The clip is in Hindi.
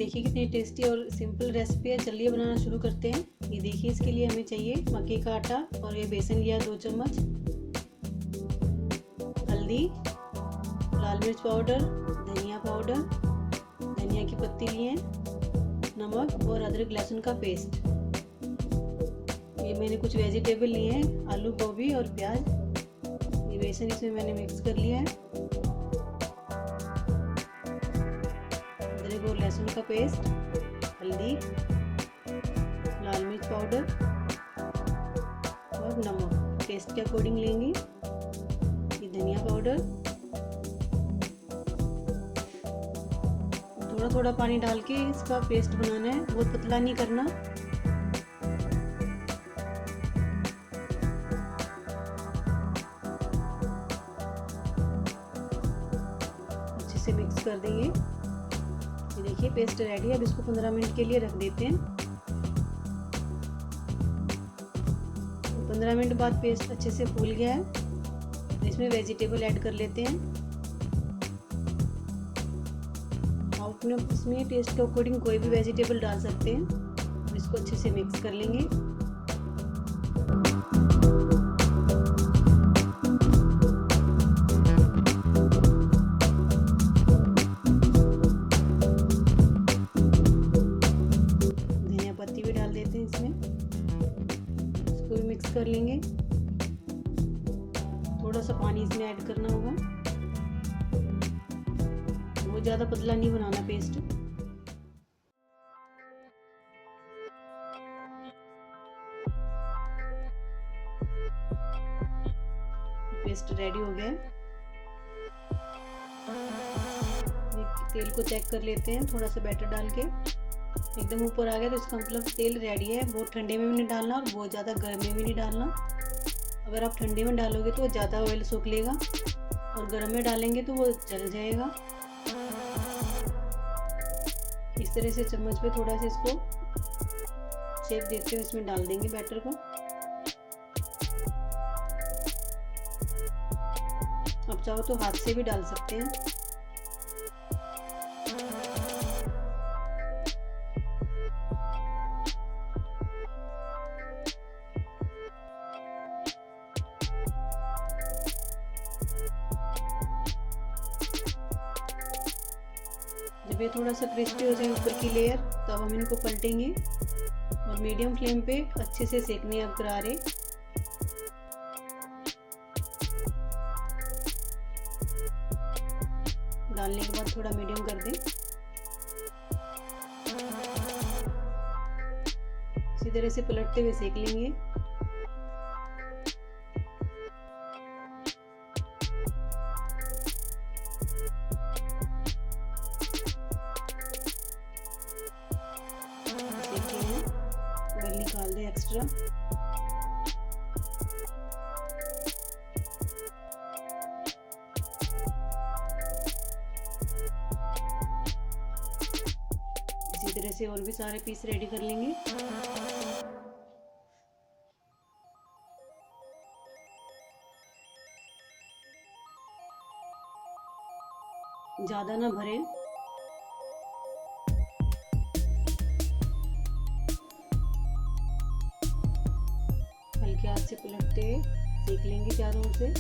देखिए कितनी टेस्टी और सिंपल रेसिपी है। चलिए बनाना शुरू करते हैं। ये देखिए, इसके लिए हमें चाहिए मक्के का आटा और ये बेसन लिया 2 चम्मच, हल्दी, लाल मिर्च पाउडर, धनिया पाउडर, धनिया की पत्ती लिए, नमक और अदरक लहसुन का पेस्ट। ये मैंने कुछ वेजिटेबल लिए हैं, आलू, गोभी और प्याज। ये बेसन इसमें मैंने मिक्स कर लिया है, अदरक और लहसुन का पेस्ट, हल्दी, लाल मिर्च पाउडर और नमक टेस्ट के अकॉर्डिंग लेंगे। ये धनिया पाउडर, थोड़ा थोड़ा पानी डाल के इसका पेस्ट बनाना है, बहुत पतला नहीं करना। अच्छे से मिक्स कर देंगे। ये देखिए पेस्ट रेडी है। अब इसको 15 मिनट के लिए रख देते हैं। 15 मिनट बाद पेस्ट अच्छे से फूल गया है। इसमें वेजिटेबल ऐड कर लेते हैं। आप अपने इसमें टेस्ट के अकॉर्डिंग कोई भी वेजिटेबल डाल सकते हैं। इसको अच्छे से मिक्स कर लेंगे। धनिया पत्ती भी डाल देते हैं इसमें, इसको भी मिक्स कर लेंगे। थोड़ा सा पानी इसमें ऐड करना होगा, बहुत ज़्यादा पतला नहीं बनाना पेस्ट। पेस्ट रेडी हो गया। तेल को चेक कर लेते हैं, थोड़ा सा बैटर डाल के। एकदम ऊपर आ गया तो इसका मतलब तेल रेडी है। बहुत ठंडे में भी नहीं डालना और बहुत ज़्यादा गर्म में भी नहीं डालना। अगर आप ठंडे में डालोगे तो ज़्यादा ऑयल सोख लेगा और गर्म में डालेंगे तो वो जल जाएगा। इस तरह से चम्मच पे थोड़ा सा इसको शेप देते हुए इसमें डाल देंगे बैटर को। आप चाहो तो हाथ से भी डाल सकते हैं। जब ये थोड़ा सा क्रिस्पी हो जाए ऊपर की लेयर, तब हम इनको पलटेंगे और मीडियम फ्लेम पे अच्छे से सेकने अब करारे। डालने के बाद थोड़ा मीडियम कर दें। इसी तरह से पलटते हुए सेक लेंगे। ऑयल निकाल दें एक्स्ट्रा। इसी तरह से और भी सारे पीस रेडी कर लेंगे। ज्यादा ना भरें। हल्के हाथ से पलटते सेक लेंगे चारों ओर से।